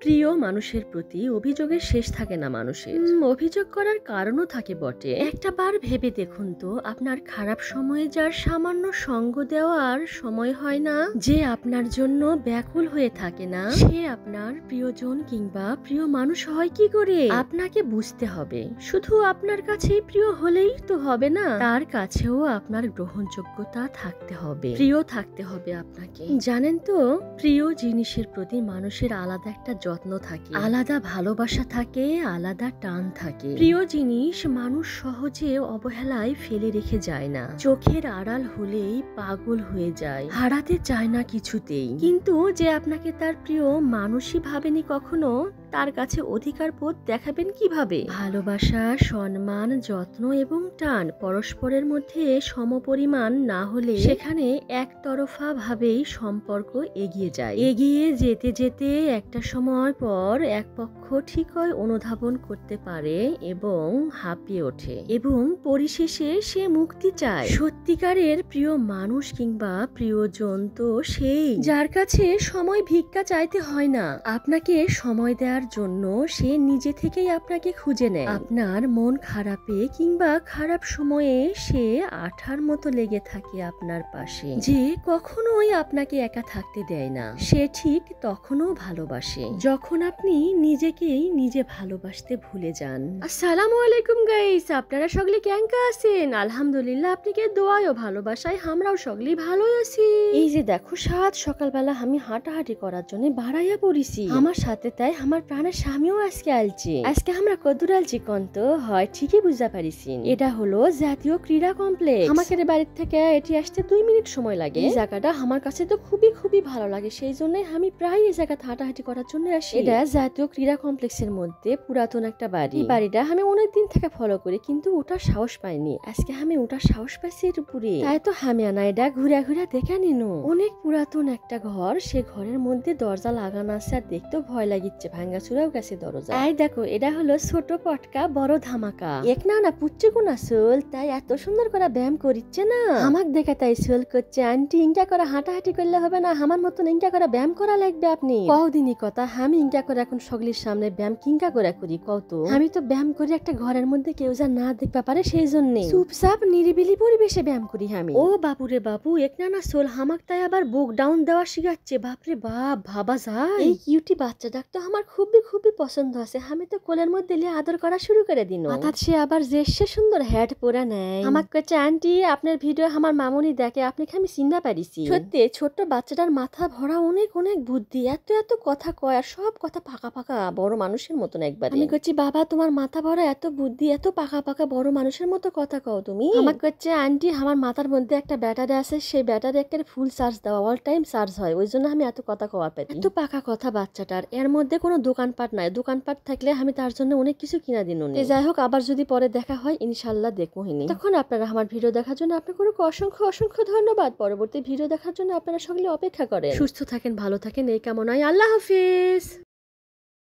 প্রিয় মানুষের প্রতি অভিযোগের শেষ থাকে না মানুষের। অভিযোগ করার কারণও থাকে বটে। একটা বার ভেবে দেখুন তো, আপনার খারাপ সময়ে যার সামান্য সঙ্গ দেওয়ার সময় হয় না, যে আপনার জন্য ব্যাকুল হয়ে থাকে না, সে আপনার প্রিয়জন কিংবা প্রিয় মানুষ হয় কি করে? আপনাকে বুঝতে হবে, শুধু আপনার কাছেই প্রিয় হলেই তো হবে না, তার কাছেও আপনার গ্রহণযোগ্যতা থাকতে হবে, প্রিয় থাকতে হবে আপনাকে। জানেন তো, প্রিয় জিনিসের প্রতি মানুষের আলাদা একটা যত্ন থাকে, আলাদা ভালোবাসা থাকে, আলাদা টান থাকে। প্রিয় জিনিস মানুষ সহজে অবহেলায় ফেলে রেখে যায় না, চোখের আড়াল হলেই পাগল হয়ে যায়, হারাতে চায় না কিছুতেই। কিন্তু যে আপনাকে তার প্রিয় মানুষই ভাবেনি কখনো, তার কাছে অধিকার বোধ দেখাবেন কিভাবে? ভালোবাসা, সম্মান, যত্ন এবং টান পরস্পরের মধ্যে সমপরিমাণ না হলে সেখানে একতরফা ভাবেই সম্পর্ক এগিয়ে যায়। এগিয়ে যেতে যেতে একটা সময় পর এক পক্ষ ঠিকই অনুধাবন করতে পারে এবং হাঁপিয়ে ওঠে এবং পরিশেষে সে মুক্তি চায়। সত্যিকারের প্রিয় মানুষ কিংবা প্রিয়জন তো সেই, যার কাছে সময় ভিক্ষা চাইতে হয় না। আপনাকে সময় দেওয়ার জন্য সে নিজে থেকেই আপনাকে খুঁজে নেয়। আপনার মন খারাপে কিংবা খারাপ সময়ে সে আঠার মতো লেগে থাকে আপনার পাশে, যে কখনোই আপনাকে একা থাকতে দেয় না। সে ঠিক তখনও ভালোবাসে যখন আপনি নিজেকেই নিজে ভালোবাসতে ভুলে যান। আসসালামু আলাইকুম গাইস, আপনারা সকলে কেমন আছেন? আলহামদুলিল্লাহ, আপনাকে দোয়ায় ও ভালোবাসায় আমরাও সকলেই ভালোই আছি। এই যে দেখো, সাত সকালবেলা আমি হাঁটাহাঁটি করার জন্য বাড়াইয়া পড়িছি আমার সাথে, তাই আমার প্রাণের স্বামীও আজকে আলছে। আজকে আমরা কদুর আলছি কন্ত হয় ঠিকই বুঝতে পারিছি। এটা হলো জাতীয় ক্রীড়া কমপ্লেক্স। আমাদের বাড়ির থেকে এটি আসতে 2 মিনিট সময় লাগে। এই জায়গাটা আমার কাছে তো খুবই খুবই ভালো লাগে, সেই জন্য আমি প্রায় এই জায়গাতে হাঁটাহাঁটি করার জন্য আসি। এটা জাতীয় ক্রীড়া কমপ্লেক্সের মধ্যে পুরাতন একটা বাড়ি। এই বাড়িটা আমি অনেকদিন থেকে ফলো করি, কিন্তু ওটার সাহস পাইনি। আজকে আমি ওটার সাহস পাইছি এর উপরে, তাই তো আমি আনা এটা ঘুরে ঘুরে দেখে নিনো। অনেক পুরাতন একটা ঘর, সে ঘরের মধ্যে দরজা লাগানো আছে আর দেখতেও ভয় লাগিচ্ছে, ভাঙ্গা চুরাও গেছে দরজা। এই দেখো, এটা হলো ছোট পটকা বড় ধামাকা। এক না পুচ্চে কোন আসল, তাই এত সুন্দর করে ব্যায়াম করিচ্ছে না আমাক দেখে, তাই সোল করছে। আন্টি ইনকা করে হাঁটাহাঁটি করলে হবে না, আমার মতন ইনকা করে ব্যায়াম করা লাগবে। আপনি কদিনই কথা, আমি ইনকা করে এখন সকলের সামনে ব্যায়াম কিনকা করে করি কত। আমি তো ব্যায়াম করি একটা ঘরের মধ্যে কেউ যা না দেখতে পারে, সেই জন্য চুপচাপ নিরিবিলি পরিবেশে ব্যায়াম করি আমি। ও বাপুরে বাপু, এক না সোল হামাক তাই আবার বুক ডাউন দেওয়া শিখাচ্ছে। বাপরে বাপ, ভাবা যায়। এই কিউটি বাচ্চাটা তো আমার খুবই খুবই পছন্দ আছে। আমি তো কোলের মধ্যে লিয়ে আদর করা শুরু করে দিন। অর্থাৎ সে আবার যে সে সুন্দর হেড পরে নেয়। আমাকে কাছে আন্টি আপনার ভিডিও আমার মামুনি দেখে, আপনি আমি চিন্তা পারিছি। সত্যি ছোট্ট বাচ্চাটার মাথা ভরা অনেক অনেক বুদ্ধি, এত এত কথা কয়, আর সব কথা ফাঁকা ফাঁকা বড় মানুষের মতন একবার। আমি করছি বাবা, তোমার মাথা ভরা এত বুদ্ধি, এত পাকা পাকা বড় মানুষের মতো কথা কও তুমি। আমাকে করছে আন্টি আমার মাথার মধ্যে একটা ব্যাটারি আছে, সেই ব্যাটারি একটা ফুল চার্জ দেওয়া, অল টাইম চার্জ হয়, ওই জন্য আমি এত কথা কওয়া পারি। এত পাকা কথা বাচ্চাটার। এর মধ্যে কোনো দোকানপাট নাই, দোকানপাট থাকলে আমি তার জন্য অনেক কিছু কিনা দিন। যাই হোক, আবার যদি পরে দেখা হয় ইনশাল্লাহ দেখবো হিনি। তখন আপনারা আমার ভিডিও দেখার জন্য আপনাকে অসংখ্য অসংখ্য ধন্যবাদ। পরবর্তী ভিডিও দেখার জন্য আপনারা সকলে অপেক্ষা করেন। সুস্থ থাকেন, ভালো থাকেন, এই কামনায়। আল্লাহ হাফিজ।